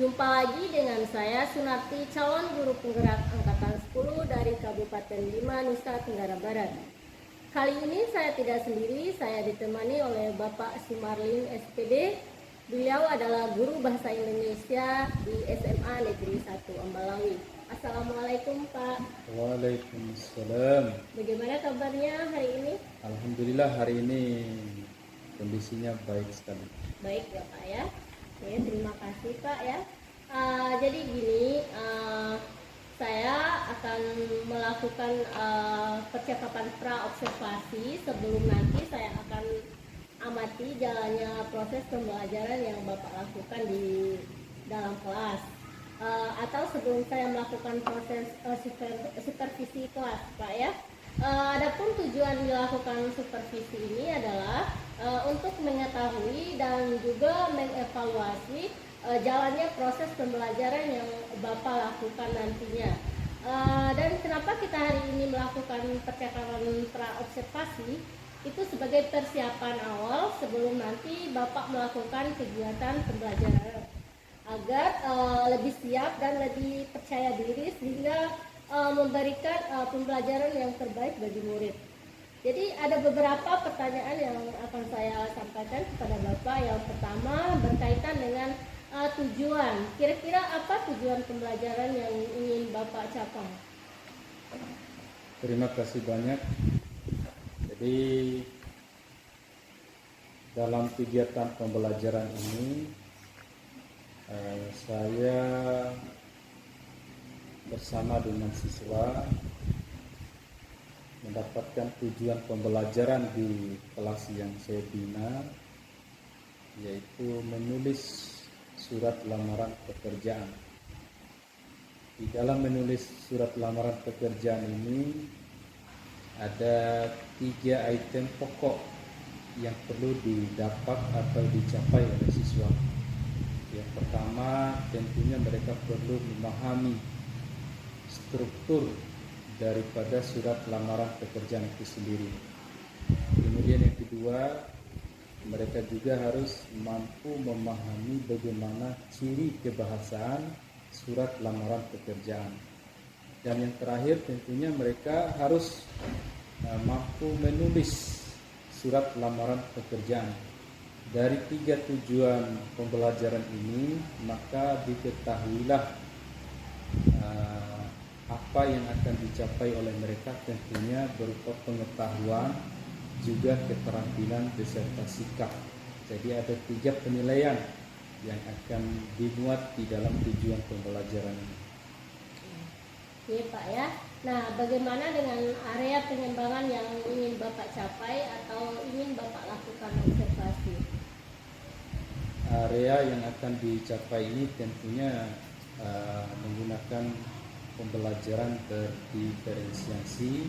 Jumpa lagi dengan saya Sunarti, calon guru penggerak angkatan 10 dari Kabupaten 5 Nusa Tenggara Barat. Kali ini saya tidak sendiri, saya ditemani oleh Bapak Sumarlin SPD. Beliau adalah guru bahasa Indonesia di SMA Negeri 1 Ambalawi. Assalamualaikum Pak. Waalaikumsalam. Bagaimana kabarnya hari ini? Alhamdulillah hari ini kondisinya baik sekali. Baik ya Pak ya. Oke, terima kasih Pak ya. Jadi gini, saya akan melakukan percakapan pra-observasi sebelum nanti saya akan amati jalannya proses pembelajaran yang Bapak lakukan di dalam kelas. Atau sebelum saya melakukan proses supervisi kelas Pak ya. Adapun tujuan dilakukan supervisi ini adalah untuk mengetahui dan juga mengevaluasi jalannya proses pembelajaran yang Bapak lakukan nantinya. Dan kenapa kita hari ini melakukan percakapan pra-observasi itu sebagai persiapan awal sebelum nanti Bapak melakukan kegiatan pembelajaran agar lebih siap dan lebih percaya diri sehingga memberikan pembelajaran yang terbaik bagi murid. Jadi ada beberapa pertanyaan yang akan saya sampaikan kepada Bapak. Yang pertama berkaitan dengan tujuan. Kira-kira apa tujuan pembelajaran yang ingin Bapak capai? Terima kasih banyak. Jadi dalam kegiatan pembelajaran ini saya bersama dengan siswa mendapatkan tujuan pembelajaran di kelas yang saya bina, yaitu menulis surat lamaran pekerjaan. Di dalam menulis surat lamaran pekerjaan ini ada 3 item pokok yang perlu didapat atau dicapai oleh siswa. Yang pertama, tentunya mereka perlu memahami struktur daripada surat lamaran pekerjaan itu sendiri. Kemudian yang kedua, mereka juga harus mampu memahami bagaimana ciri kebahasaan surat lamaran pekerjaan. Dan yang terakhir, tentunya mereka harus mampu menulis surat lamaran pekerjaan. Dari 3 tujuan pembelajaran ini, maka diketahuilah apa yang akan dicapai oleh mereka, tentunya berupa pengetahuan juga keterampilan beserta sikap. Jadi ada 3 penilaian yang akan dimuat di dalam tujuan pembelajaran ini. Oke Pak ya. Nah, bagaimana dengan area pengembangan yang ingin Bapak capai atau ingin Bapak lakukan observasi? Area yang akan dicapai ini tentunya menggunakan pembelajaran berdiferensiasi.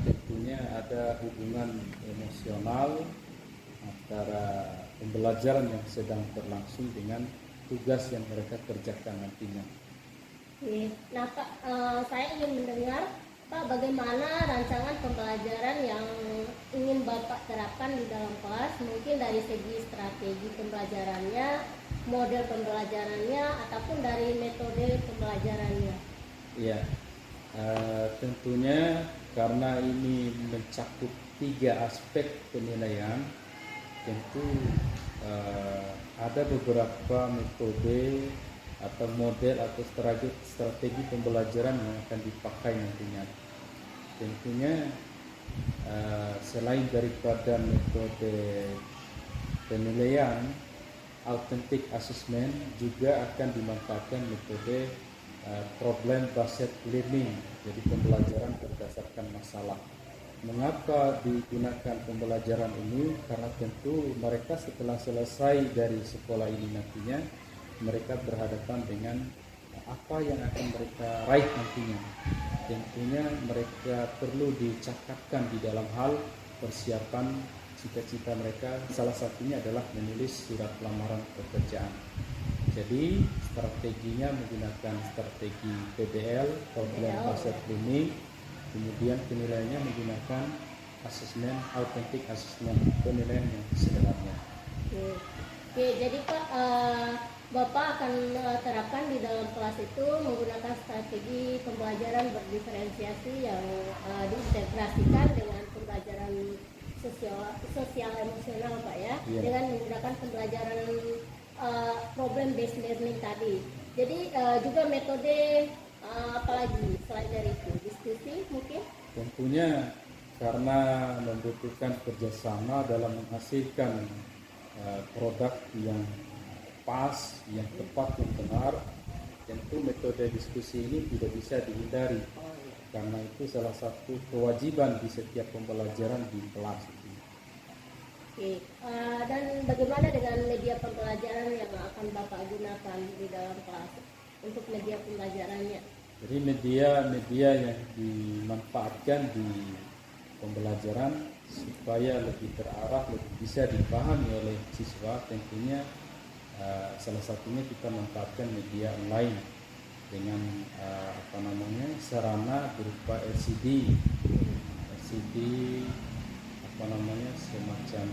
Tentunya ada hubungan emosional antara pembelajaran yang sedang berlangsung dengan tugas yang mereka kerjakan nantinya. Nah Pak, saya ingin mendengar Pak bagaimana rancangan pembelajaran yang ingin Bapak terapkan di dalam kelas, mungkin dari segi strategi pembelajarannya, model pembelajarannya, ataupun dari metode pembelajarannya. Ya, tentunya karena ini mencakup 3 aspek penilaian, tentu ada beberapa metode atau model atau strategi pembelajaran yang akan dipakai nantinya. Tentunya selain daripada metode penilaian, authentic assessment juga akan dimanfaatkan metode problem based learning, jadi pembelajaran berdasarkan masalah. Mengapa digunakan pembelajaran ini? Karena tentu mereka setelah selesai dari sekolah ini nantinya mereka berhadapan dengan apa yang akan mereka raih nantinya. Tentunya mereka perlu dicakapkan di dalam hal persiapan cita-cita mereka. Salah satunya adalah menulis surat lamaran pekerjaan. Jadi strateginya menggunakan strategi PBL, Problem Based Learning. Kemudian penilaiannya menggunakan asesmen, authentic assessment, penilaian yang sebenarnya. Oke, jadi Pak, Bapak akan terapkan di dalam kelas itu menggunakan strategi pembelajaran berdiferensiasi yang diintegrasikan dengan pembelajaran sosial emosional Pak ya, Iya. dengan menggunakan pembelajaran problem based learning tadi. Jadi juga metode apalagi selain dari itu, diskusi mungkin? Tentunya karena membutuhkan kerjasama dalam menghasilkan produk yang pas, yang tepat, yang benar, tentu metode diskusi ini tidak bisa dihindari. Karena itu salah satu kewajiban di setiap pembelajaran di kelas itu. Oke, dan bagaimana dengan media pembelajaran yang akan Bapak gunakan di dalam kelas untuk media pembelajarannya? Jadi media yang dimanfaatkan di pembelajaran supaya lebih terarah, lebih bisa dipahami oleh siswa, tentunya salah satunya kita manfaatkan media online dengan sarana berupa LCD semacam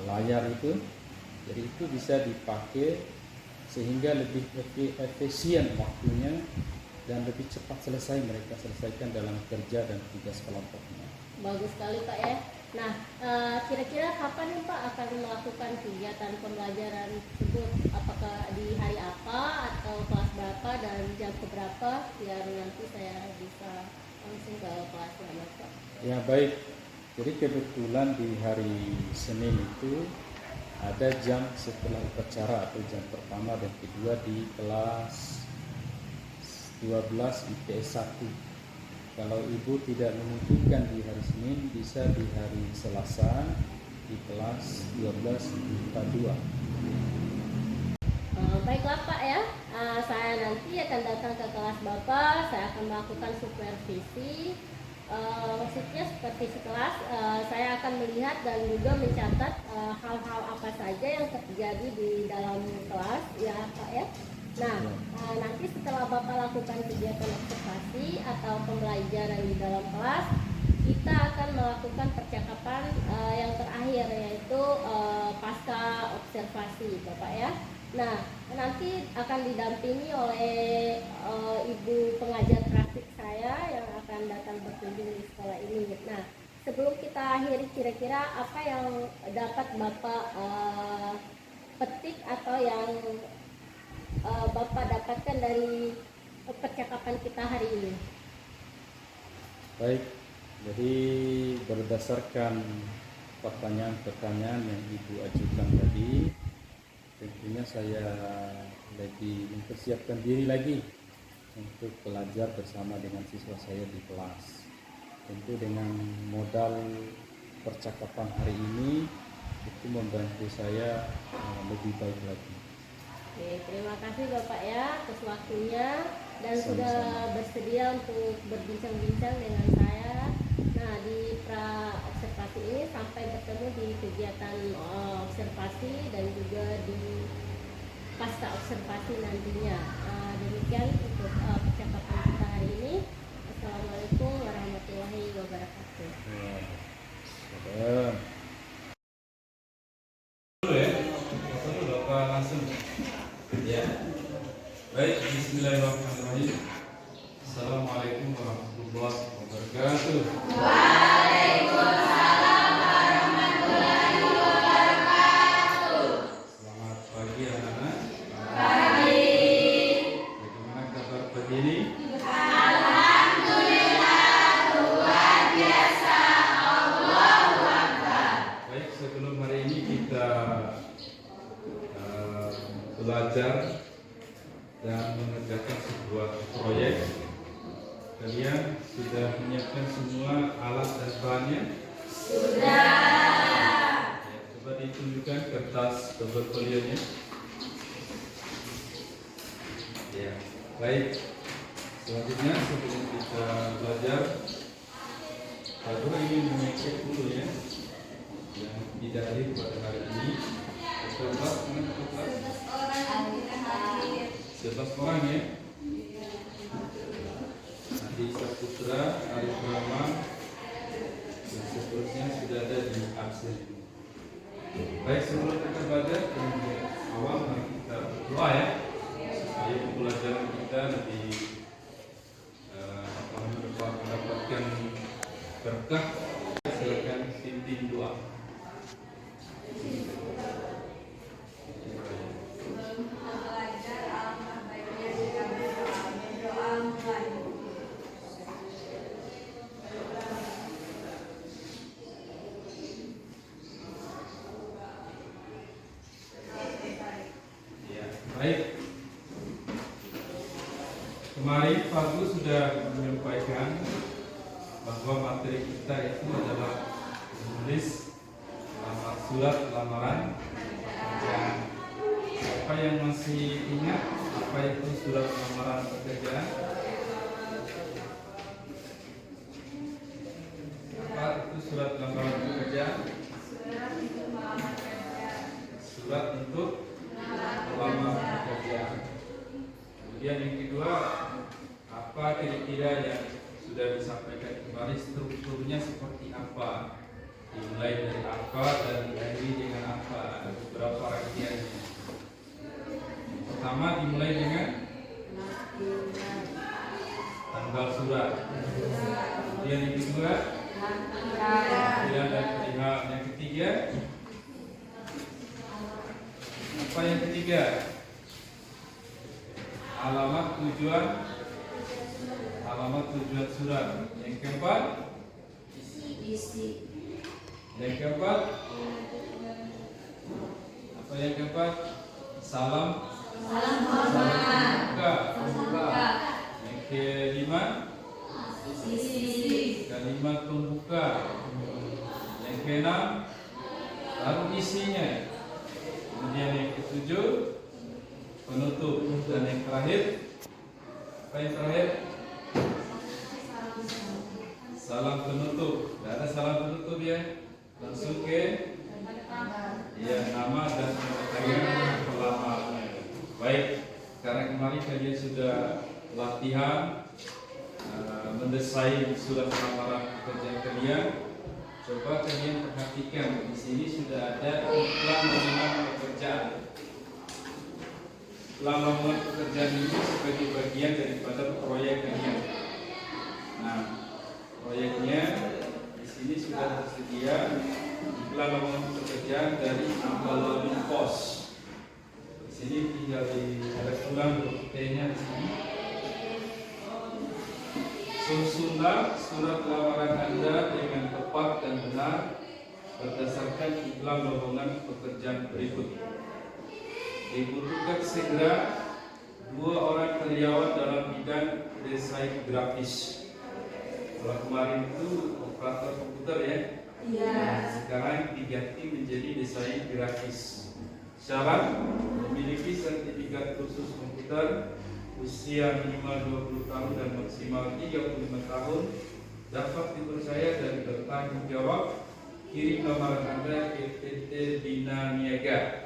layar itu. Jadi itu bisa dipakai sehingga lebih efisien waktunya dan lebih cepat mereka selesaikan dalam kerja dan tugas kelompoknya. Bagus sekali Pak ya. Nah, kira-kira kapan nih Pak akan melakukan kegiatan pembelajaran tersebut? Apakah di hari apa atau kelas berapa dan jam berapa? Biar nanti saya bisa langsung ke kelasnya Pak. Ya baik. Jadi kebetulan di hari Senin itu ada jam setelah upacara atau jam pertama dan kedua di kelas 12 IPS 1. Kalau ibu tidak memungkinkan di hari Senin, bisa di hari Selasa di kelas 12 IPA 2. Baiklah Pak ya, saya nanti akan datang ke kelas Bapak, saya akan melakukan supervisi. Maksudnya seperti sekelas, saya akan melihat dan juga mencatat hal-hal apa saja yang terjadi di dalam kelas ya Pak ya. Nah, nanti setelah Bapak lakukan kegiatan observasi atau pembelajaran di dalam kelas, kita akan melakukan percakapan yang terakhir, yaitu pasca observasi Bapak ya. Nah, nanti akan didampingi oleh ibu pengajar praktik saya yang akan datang berkunjung di sekolah ini. Nah, sebelum kita akhiri, kira-kira apa yang dapat Bapak petik atau yang Bapak dapatkan dari percakapan kita hari ini? Baik, jadi berdasarkan pertanyaan-pertanyaan yang Ibu ajukan tadi, tentunya saya lebih mempersiapkan diri lagi untuk belajar bersama dengan siswa saya di kelas. Tentu dengan modal percakapan hari ini itu membantu saya lebih baik lagi. Oke, terima kasih Bapak ya atas waktunya dan Sama-sama. sudah bersedia untuk berbincang-bincang dengan saya. Nah, di pra observasi ini sampai bertemu di kegiatan observasi dan juga di pasca observasi nantinya. Demikian untuk percakapan kita hari ini. Assalamualaikum warahmatullahi wabarakatuh. Langsung. Ya. Baik, bismillahirrahmanirrahim. Assalamualaikum warahmatullahi wabarakatuh. Waalaikumsalam warahmatullahi wabarakatuh. Selamat pagi anak-anak. Pagi. Bagaimana kabar pagi ini? Alhamdulillah luar biasa. Allahu Akbar. Baik, sebelum hari ini kita belajar dan mengerjakan sebuah proyek. Kalian sudah menyiapkan semua alat dan bahannya? Sudah. Ya, coba ditunjukkan kertas portfolionya. Ya, baik. Selanjutnya sebelum kita belajar, Ibu ingin mengecek dulu ya yang tidak hadir pada hari ini. 11 orang ya. Adi Saputra, Arif Rahman, dan seterusnya sudah ada di absen. Baik, sebelum kita belajar, awal mari kita berdoa ya, supaya pembelajaran kita lebih mendapatkan berkah. Silakan pimpin doa. Baik, kemarin Pak Gus sudah menyampaikan bahwa materi kita itu adalah menulis surat lamaran. Dan apa yang masih ingat apa itu surat lamaran pekerjaan? Apa itu surat lamaran pekerjaan? Surat untuk melamar pekerjaan. Kemudian yang kedua, apa kira-kira yang sudah disampaikan kemarin, strukturnya seperti apa, dimulai dari apa dan diakhiri dengan apa, ada beberapa rangkaiannya. Pertama dimulai dengan tanggal surat, kemudian yang kedua panggilan dan perihal, yang ketiga apa, yang ketiga alamat tujuan surat, yang keempat isi, yang keempat apa, yang keempat salam pembuka, yang kelima kalimat pembuka, yang keenam baru isinya, kemudian yang ketujuh penutup, dan yang terakhir apa, yang terakhir salam penutup. Tidak ada salam penutup ya, langsung ke nama dan pemegang pelamarnya. Baik, karena kemarin kalian sudah latihan mendesain surat lamaran pekerjaan kalian, coba kalian perhatikan di sini sudah ada iklan lamaran pekerjaan. Iklan lamaran pekerjaan ini sebagai bagian daripada proyek kalian. Nah, proyeknya di sini sudah tersedia iklan lamaran pekerjaan dari Ambalawi Pos. Di sini tinggal ditulis ulang T-nya di sini. Susunlah surat lamaran Anda dengan tepat dan benar berdasarkan iklan lowongan pekerjaan berikut. Dibutuhkan segera 2 orang karyawan dalam bidang desain grafis. Kalau kemarin itu operator komputer ya, sekarang diganti menjadi desain grafis. Syarat memiliki sertifikat khusus komputer, usia minimal 20 tahun dan maksimal 35 tahun, dapat dipercaya dan bertanggung jawab. Kirim lamaran Anda ke PT Bina Niaga.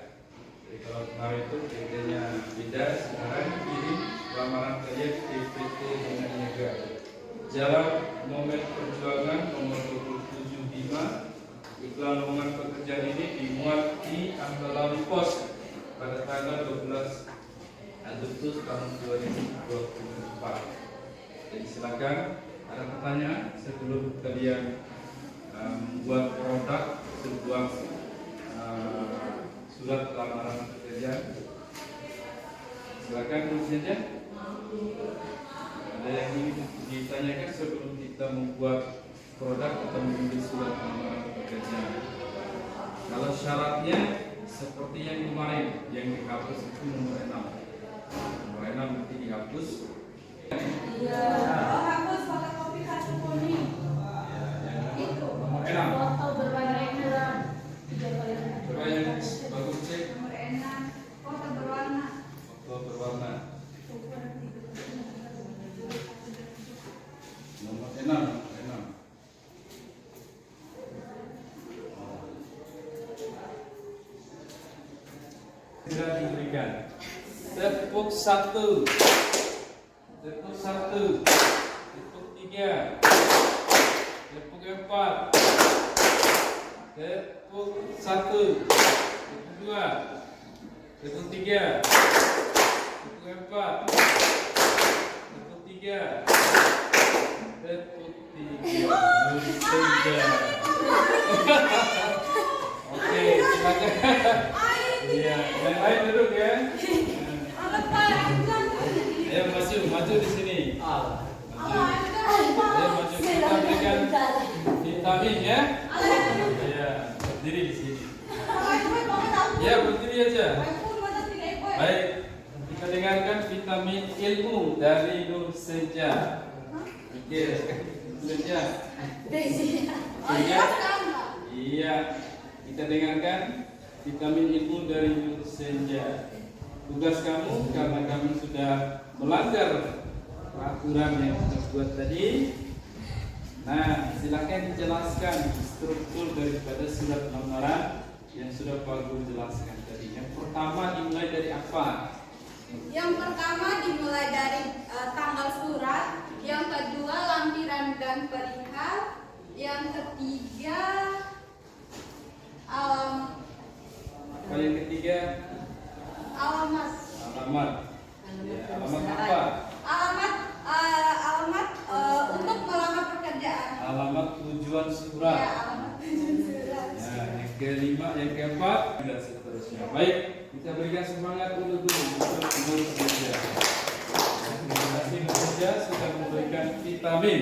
Jadi kalau kemarin itu PT-nya beda, sekarang kirim lamaran kalian ke PT Bina Niaga. Jalan Momen Perjuangan nomor 275. Iklan lowongan pekerjaan ini dimuat di Ambalawi Pos pada tanggal 12 Agustus tahun 2024. Jadi silakan, ada pertanyaan sebelum kalian membuat produk sebuah surat lamaran pekerjaan? Silakan tulis saja. Ada yang ingin ditanyakan sebelum kita membuat produk atau menulis surat lamaran pekerjaan? Kalau syaratnya seperti yang kemarin, yang dihapus itu nomor 6. Nomor 6 nanti dihapus. Iya. Hapus fotokopi kartu kuning. Itu. Nomor 6. Foto berwarna merah. Coba yang bagus cek. Nomor 6. Foto berwarna. Foto berwarna. Nomor 6. Sudah diberikan. Tepuk 1, tepuk 1, tepuk 3, tepuk 4, tepuk 1, tepuk 2, tepuk 3. keempat, tepuk tiga, Nur Senja. Oke, silakan. Iya, yang lain duduk ya. Ayo maju di sini. Maju. Ayo maju, kita berikan vitamin ya. Iya, berdiri di sini. Ya, berdiri aja. Baik, kita dengarkan vitamin ilmu dari Nur Senja. Oke, Senja. Iya, kita dengarkan vitamin ilmu dari Nur Senja. Tugas kamu, karena kami sudah melanggar peraturan yang kita buat tadi. Nah, silakan dijelaskan struktur daripada surat lamaran yang sudah Pak Guru jelaskan tadi. Yang pertama dimulai dari apa? Yang pertama dimulai dari tanggal surat, yang kedua lampiran dan perihal, yang ketiga Yang ketiga alamat. alamat. Ya, alamat apa? Alamat untuk melamar pekerjaan. Alamat tujuan Ya, surat. alamat surat. Ya, yang kelima, yang keempat dan seterusnya. Baik, kita berikan semangat untuk Nur Senja. Terima kasih Nur Senja sudah memberikan vitamin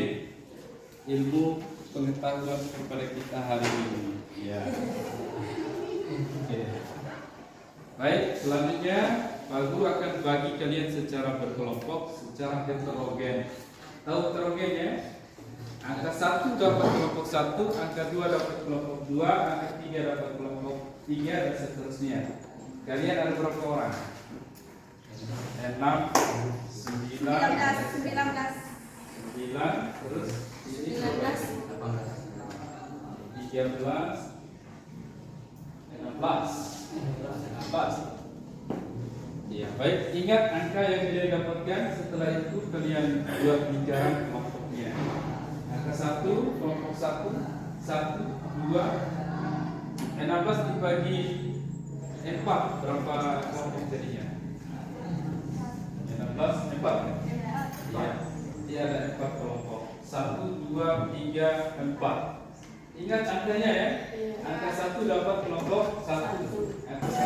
ilmu pengetahuan kepada kita hari ini. Ya. Oke. Baik, selanjutnya Pak Guru akan bagi kalian secara berkelompok, secara heterogen. Tahu heterogen ya? Angka 1 dapat kelompok 1, angka 2 dapat kelompok 2, angka 3 dapat kelompok 3 dan seterusnya. Kalian ada berapa orang? 6, 9, 9, terus ini 13, 16. Ya, baik, ingat angka yang kalian dapatkan. Setelah itu kalian buat bicara kelompoknya. Angka 1, kelompok 1, 1, 2, 16 dibagi 4, berapa kelompok jadinya? 16, 4 ya? Iya, ada 4 kelompok. 1, 2, 3, 4. Ingat angkanya ya. Angka 1 dapat kelompok 1. Angka 1.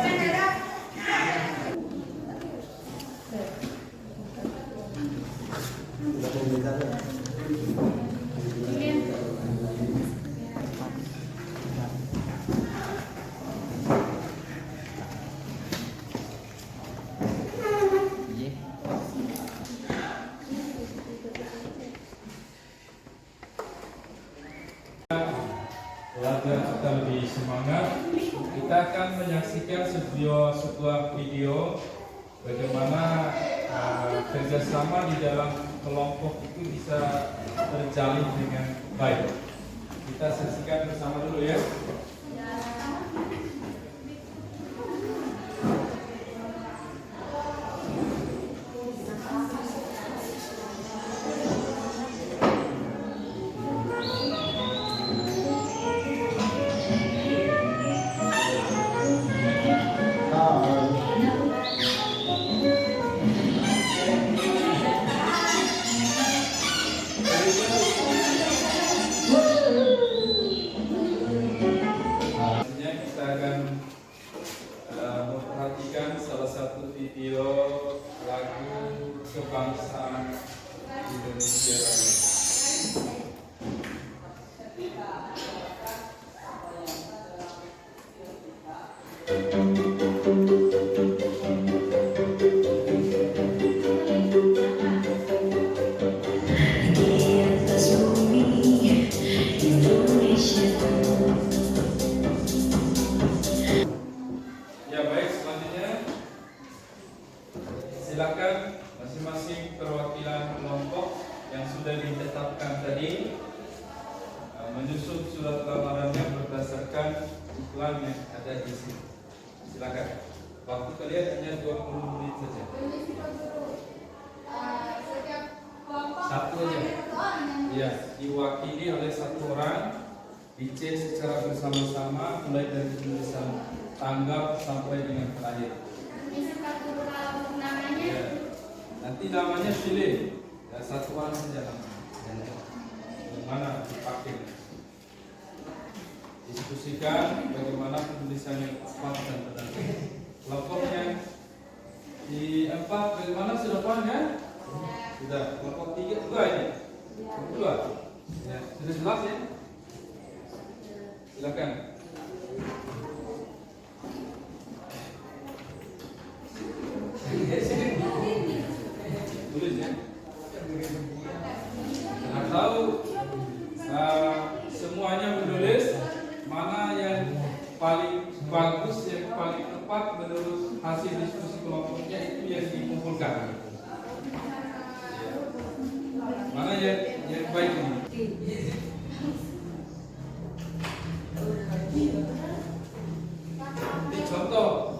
Agar kita lebih semangat, kita akan menyaksikan sebuah video bagaimana kerjasama di dalam kelompok itu bisa terjalin dengan baik. Kita saksikan bersama dulu ya. Memperhatikan salah satu video lagu kebangsaan Indonesia. Ya baik, selanjutnya silakan masing-masing perwakilan kelompok yang sudah ditetapkan tadi menyusun surat lamarannya berdasarkan iklan yang ada di sini. Silakan. Waktu kalian hanya 20 menit saja. Setiap kelompok Satu aja. ada satu orang yang Ya, diwakili oleh satu orang, dicek secara bersama-sama mulai dari tulisan tanggap sampai dengan terakhir. misi Pak Guru kalau untuk namanya Ya. nanti namanya pilih ya, satu warna saja namanya. Yang mana dipakai. Diskusikan bagaimana penulisan yang tepat dan benar. Kelompoknya di 4 bagaimana sudah paham ya? Sudah. Kelompok 3 juga ini. Kedua. Ya, sudah jelas ya? Silakan. Tulis ya. Atau semuanya menulis mana yang paling bagus, yang paling tepat menurut hasil diskusi kelompoknya itu yang dikumpulkan. Mana yang baik ini? Ini contoh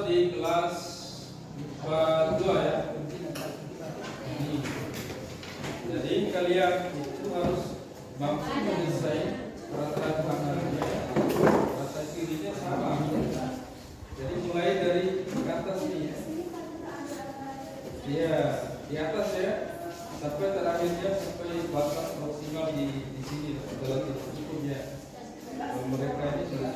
di kelas 2 ya. Ini. Jadi kalian itu harus mampu menyelesaikan rata-rata tangannya, rata kirinya sama. Jadi mulai dari atas nih, ya di atas ya, sampai terakhirnya sampai batas maksimal di sini adalah cukupnya. Mereka ini sudah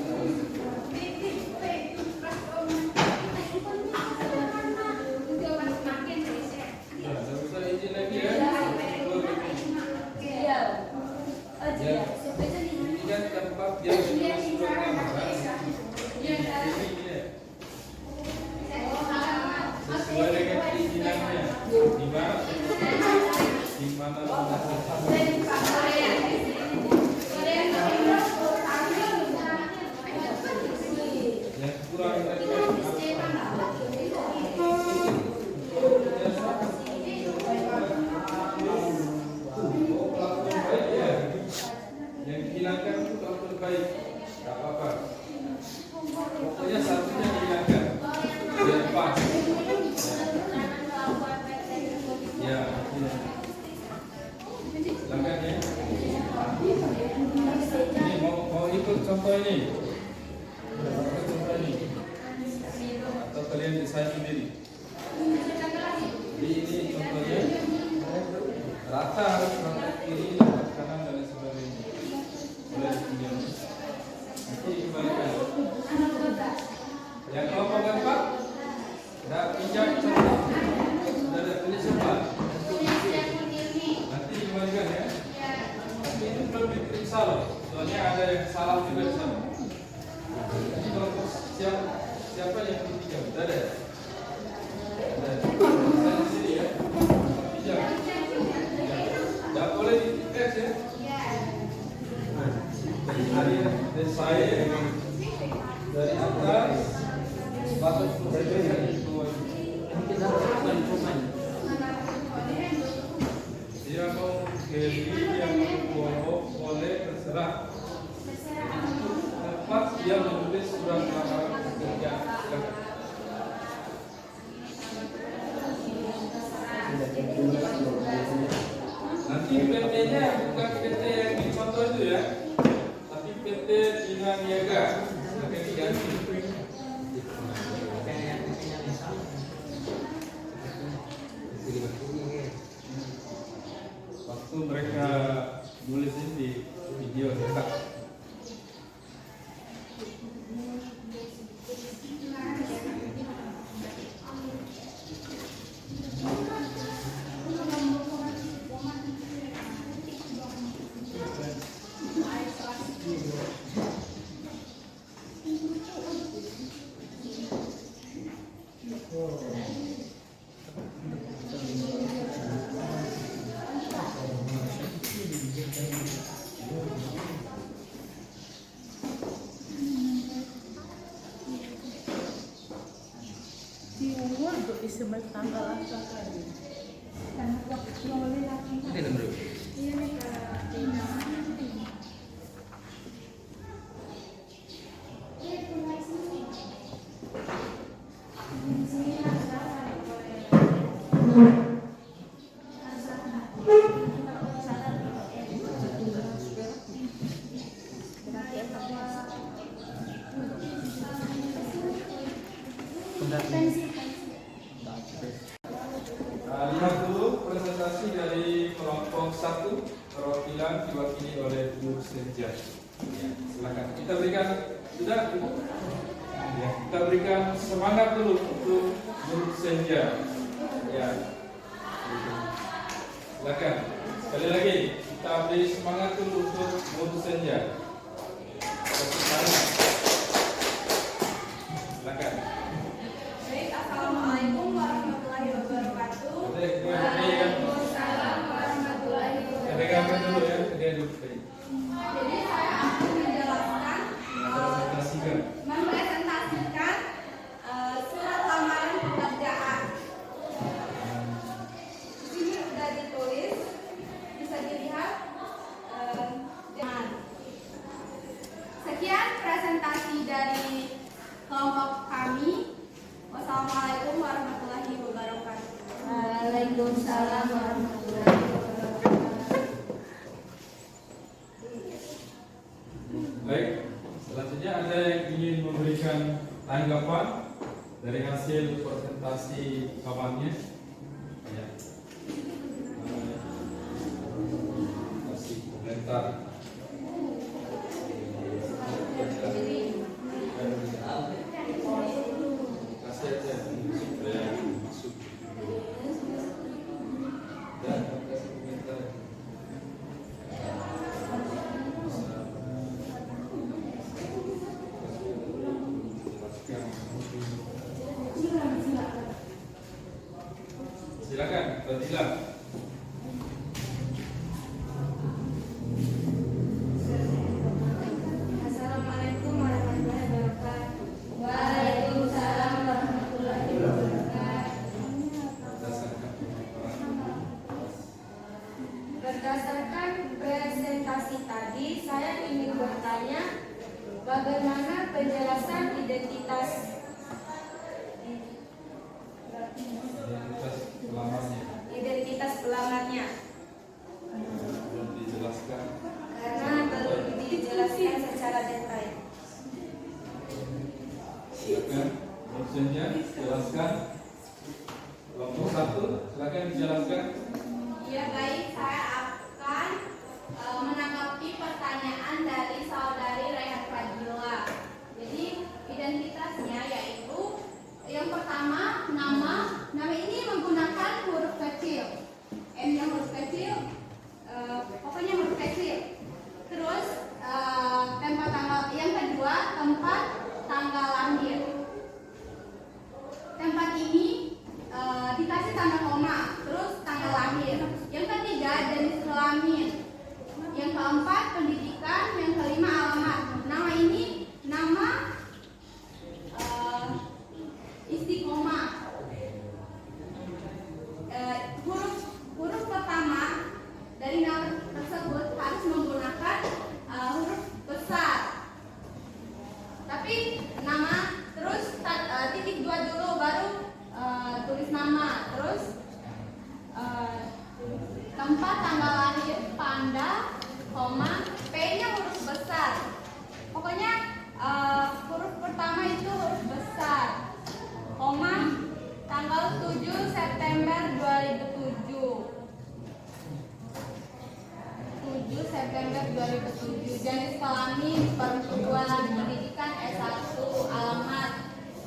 sesuai dengan keinginannya. Di mana yang kurang yang dihilangkan itu kalau terbaik tidak apa-apa, pokoknya satunya dihilangkan biar pas ya. Silakan ya. Ini mau ikut contoh ini atau kalian desain sendiri. Jadi ini contohnya rata harus rata kiri, kanan dan sebagainya. Boleh dipinjam. Nanti kembalikan. Yang kelompok 4 sudah pinjam contoh, sudah ada tulis sempat. Nanti kembalikan ya. Tapi itu belum diperiksa loh. Soalnya ada yang salah juga di sana. Jadi kelompok siapa yang pinjam? Sudah ada. Saya di sini ya. Pinjam. Tidak boleh di-teks ya. Dari saya dari atas batas berbeda itu. Dia mau kiri, dia mau boleh terserah. Tempat dia menulis surat lamaran kerja. Nanti PT-nya bukan PT yang di contoh itu ya, tapi PT Bina Niaga akan diganti. Waktu mereka nulis ini di video cetak. Disebut tanggal apa kali? perwakilan diwakili oleh Bu Senja. Ya, silakan. Kita berikan sudah. Ya, kita berikan semangat dulu untuk Bu Senja. Ya. Silakan. Sekali lagi kita beri semangat dulu untuk Bu Senja. Kasih semangat. Silakan. Baik, assalamualaikum warahmatullahi wabarakatuh. Waalaikumsalam warahmatullahi Pegangan dulu wabarakatuh. ya, dia dulu. Jadi saya akan menjelaskan, Presentasikan. mempresentasikan surat lamaran pekerjaan. Di sini sudah ditulis, bisa dilihat. Sekian presentasi dari kelompok kami. Wassalamualaikum warahmatullahi wabarakatuh. Waalaikumsalam warahmatullahi wabarakatuh. Baik, selanjutnya ada yang ingin memberikan tanggapan dari hasil presentasi kawannya? Ya. Kasih komentar. Kasih aja supaya masuk. Dan kasih komentar. Silakan, Fadilah. Assalamualaikum warahmatullahi wabarakatuh. Waalaikumsalam warahmatullahi wabarakatuh. Berdasarkan pemaparan. Berdasarkan presentasi tadi, saya ingin bertanya bagaimana penjelasan identitas pelamarnya Belum dijelaskan. karena belum dijelaskan secara detail. Silakan, maksudnya jelaskan. Kelompok 1, silakan dijelaskan. Ya baik, saya akan menanggapi pertanyaan dari saudari Rehan Fadila. Jadi identitasnya yaitu yang pertama nama ini menggunakan huruf kecil. M-nya huruf kecil, pokoknya huruf kecil. Terus tempat tanggal, yang kedua tempat tanggal lahir. Tempat ini dikasih tanda koma, terus tanggal lahir. Yang ketiga jenis kelamin. Yang keempat pendidikan, yang kelima alamat. Nama ini nama istiqomah. Huruf pertama dari nama tersebut harus menggunakan huruf besar. Tapi nama terus titik 2 dulu baru tulis nama. Terus tempat tanggal lahir Panda, koma, P-nya huruf besar. Pokoknya huruf pertama itu huruf besar. Koma, tanggal 7 September 2007. 7 September 2007. Jenis kelamin perempuan, pendidikan S1, alamat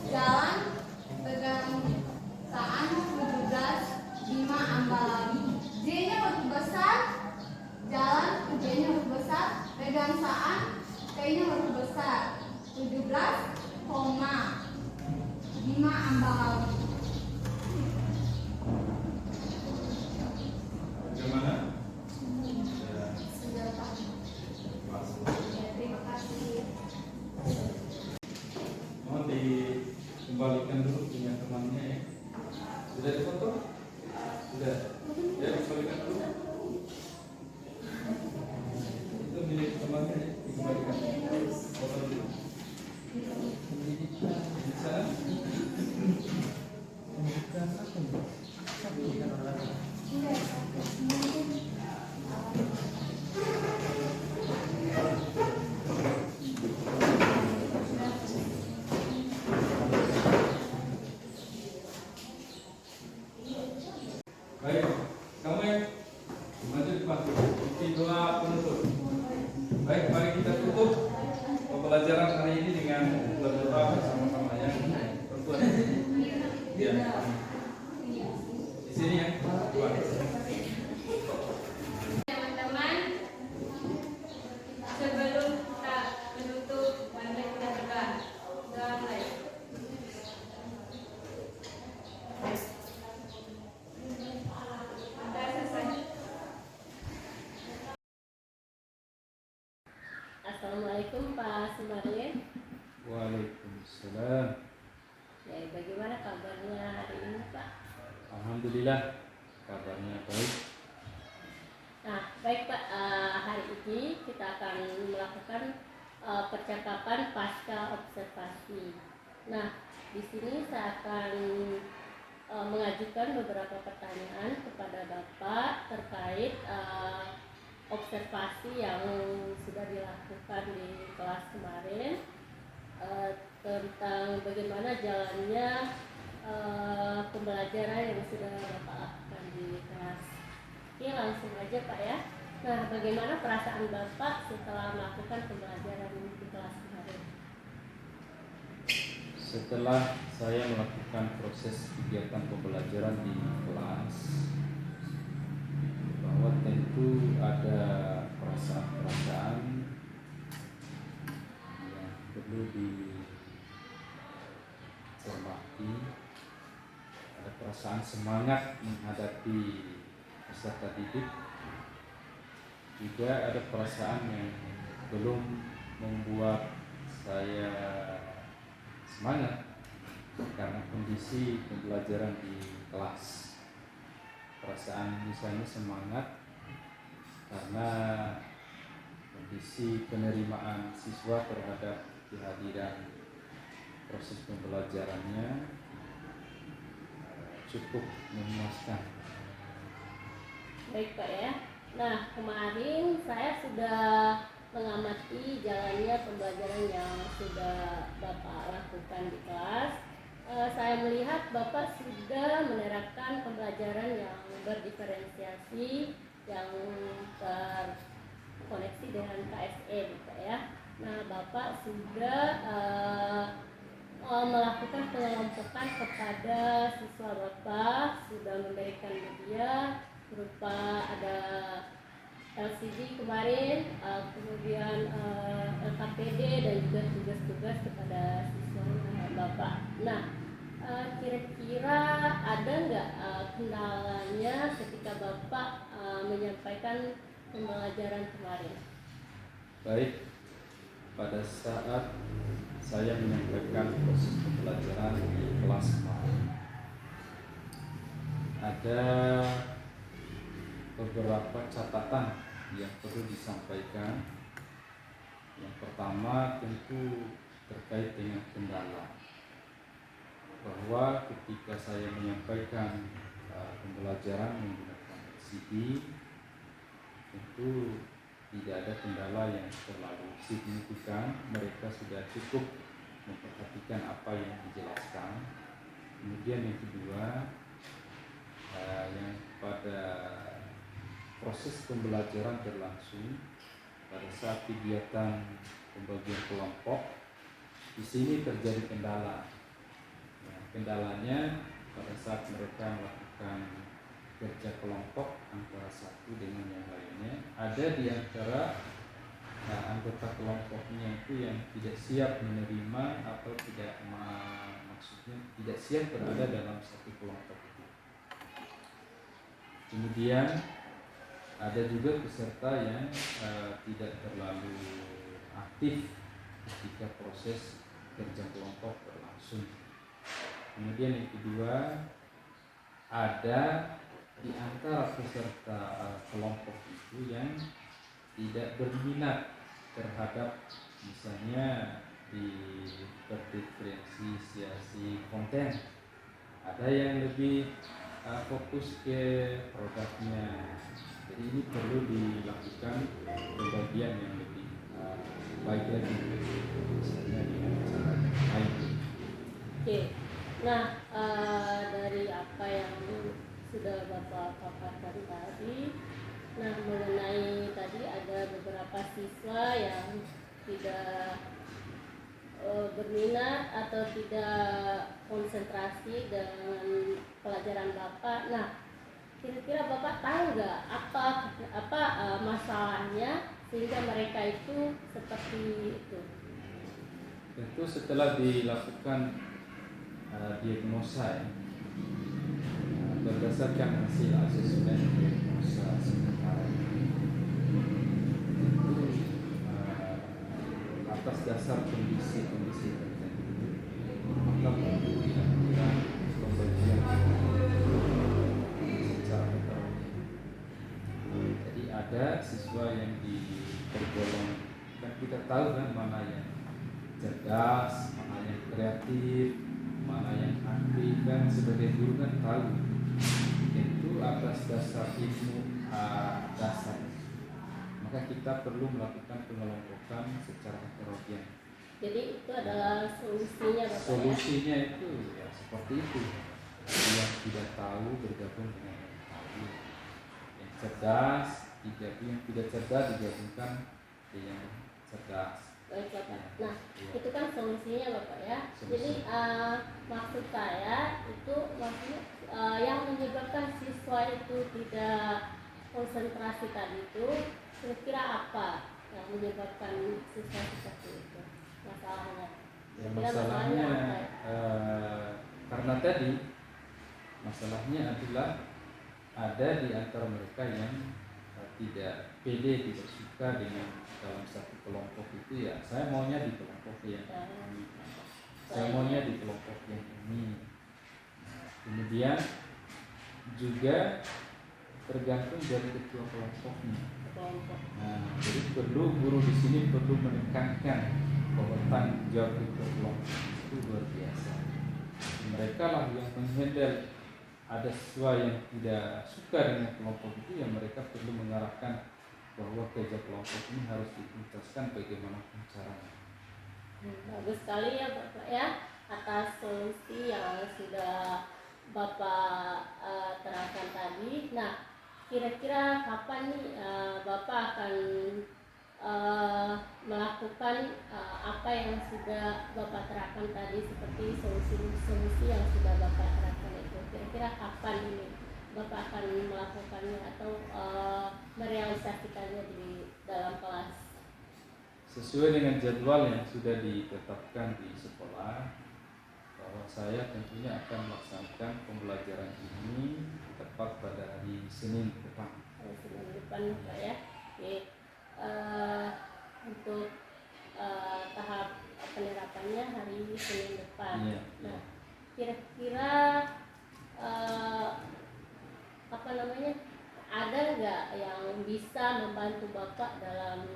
Jalan Pegangsaan 17 Bima Ambalawi. J-nya huruf besar, Jalan J-nya huruf besar, Pegangsaan P-nya huruf besar, 17, koma, Bima Ambalawi. Bagaimana? Sudah Pak. Ya, terima kasih. Mohon dikembalikan dulu punya temannya ya. Sudah difoto? Sudah. Ya, dikembalikan dulu. Itu milik temannya ya, dikembalikan. Foto dulu. Di sana? Baik, kamu yang maju di depan. Oke. doa penutup. Baik, mari kita tutup pembelajaran hari ini dengan berdoa bersama-sama ya. Perempuan. Iya. Di sini ya. Tuhan. Teman-teman, sebelum kita menutup, mari kita berdoa. Doa mulai. Kita selesai. Assalamualaikum Pak Sumarlin. Waalaikumsalam. Ya, bagaimana kabarnya hari ini Pak? Alhamdulillah kabarnya baik. Nah, baik Pak, hari ini kita akan melakukan percakapan pasca observasi. Nah, di sini saya akan mengajukan beberapa pertanyaan kepada Bapak terkait observasi yang sudah dilakukan di kelas kemarin, tentang bagaimana jalannya pembelajaran yang sudah Bapak lakukan di kelas. Oke, langsung aja Pak ya. Nah, bagaimana perasaan Bapak setelah melakukan pembelajaran di kelas kemarin? Setelah saya melakukan proses kegiatan pembelajaran di kelas, bahwa tentu ada perasaan-perasaan yang perlu dicermati, ada perasaan semangat menghadapi peserta didik, juga ada perasaan yang belum membuat saya semangat karena kondisi pembelajaran di kelas. Perasaan misalnya semangat karena kondisi penerimaan siswa terhadap kehadiran proses pembelajarannya cukup memuaskan. Baik Pak ya. Nah, kemarin saya sudah mengamati jalannya pembelajaran yang sudah Bapak lakukan di kelas. Saya melihat Bapak sudah menerapkan pembelajaran yang berdiferensiasi, yang terkoneksi dengan KSE, Pak ya. Nah, Bapak sudah melakukan pengelompokan kepada siswa Bapak, sudah memberikan media berupa ada LCD kemarin, kemudian LKPD dan juga tugas-tugas kepada siswa Bapak. Nah, kira-kira ada nggak kendalanya ketika Bapak menyampaikan pembelajaran kemarin? Baik, pada saat saya menyampaikan proses pembelajaran di kelas kemarin, ada beberapa catatan yang perlu disampaikan. Yang pertama tentu terkait dengan kendala, bahwa ketika saya menyampaikan pembelajaran menggunakan LCD, tentu tidak ada kendala yang terlalu signifikan. Mereka sudah cukup memperhatikan apa yang dijelaskan. Kemudian yang kedua, yang pada proses pembelajaran berlangsung pada saat kegiatan pembagian kelompok, di sini terjadi kendala. Kendalanya pada saat mereka melakukan kerja kelompok antara satu dengan yang lainnya, ada di antara anggota kelompoknya itu yang tidak siap menerima atau maksudnya tidak siap berada dalam satu kelompok itu. Kemudian ada juga peserta yang tidak terlalu aktif ketika proses kerja kelompok berlangsung. Kemudian yang kedua, ada di antara peserta kelompok itu yang tidak berminat terhadap misalnya di berdiferensiasi konten. Ada yang lebih fokus ke produknya. Jadi ini perlu dilakukan pembagian yang lebih baik lagi, misalnya dengan cara yang lain. Oke. Nah, dari apa yang sudah Bapak paparkan tadi, Nah, mengenai tadi ada beberapa siswa yang tidak berminat atau tidak konsentrasi dengan pelajaran Bapak. Nah, kira-kira Bapak tahu nggak apa masalahnya sehingga mereka itu seperti itu? Tentu setelah dilakukan diagnosa ya, berdasarkan hasil asesmen diagnosa sementara itu atas dasar kondisi-kondisi tertentu maka perlu dilakukan pembagian secara heterogen. Jadi ada siswa yang tergolong, dan kita tahu kan mana yang cerdas, mana yang kreatif, mana yang aktif, kan sebagai guru kan tahu itu atas dasar ilmu dasar. Maka kita perlu melakukan pengelompokan secara heterogen. Jadi itu adalah solusinya Bapak ya? Solusinya itu ya seperti itu. Yang tidak tahu bergabung dengan yang tahu, yang cerdas yang tidak cerdas digabungkan dengan yang cerdas. Baik Bapak. Ya. Nah, Ya. itu kan solusinya Bapak ya. Solusi. Jadi maksud saya itu maksudnya yang menyebabkan siswa itu tidak konsentrasi tadi itu kira-kira apa yang menyebabkan siswa seperti itu masalahnya? Ya, Kira-kira masalahnya apa ya? karena tadi masalahnya adalah ada di antara mereka yang tidak pede, tidak suka dengan dalam satu kelompok itu ya. Saya maunya di kelompok yang ini, saya maunya di kelompok yang ini. Kemudian juga tergantung dari ketua kelompoknya. Kelompok. Nah, jadi perlu guru di sini perlu menekankan bahwa tanggung jawab ketua kelompok itu luar biasa. Mereka lah yang menghandle. Ada siswa yang tidak suka dengan kelompok itu, yang mereka perlu mengarahkan bahwa kerja kelompok ini harus dituntaskan bagaimanapun caranya. Bagus sekali ya Bapak ya atas solusi yang sudah Bapak terangkan tadi. Nah, kira-kira kapan nih Bapak akan melakukan apa yang sudah Bapak terangkan tadi, seperti solusi-solusi yang sudah Bapak terangkan itu? Kira-kira kapan ini Bapak akan melakukannya atau merealisasikannya di dalam kelas? Sesuai dengan jadwal yang sudah ditetapkan di sekolah, bahwa saya tentunya akan melaksanakan pembelajaran ini tepat pada hari Senin depan. Hari Senin depan Pak ya. Oke. Untuk tahap penerapannya hari Senin depan. Iya, iya. Nah, kira-kira ada nggak yang bisa membantu Bapak dalam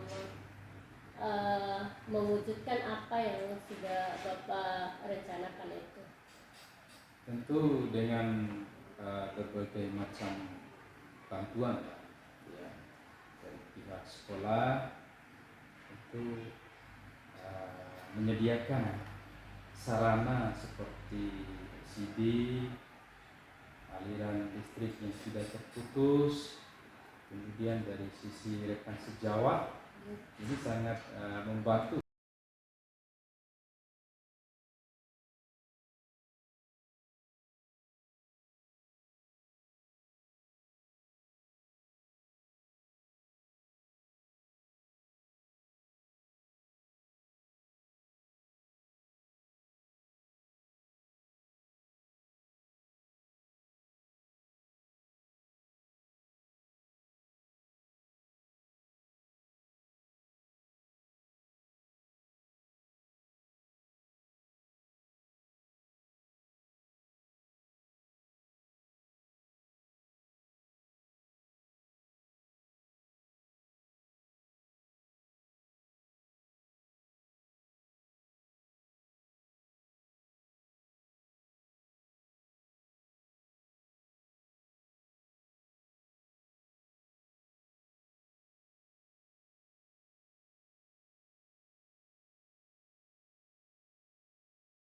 mewujudkan apa yang sudah Bapak rencanakan itu? Tentu dengan berbagai macam bantuan ya, dari pihak sekolah itu menyediakan sarana seperti CD, aliran listrik yang sudah terputus, kemudian dari sisi rekan sejawat ini sangat membantu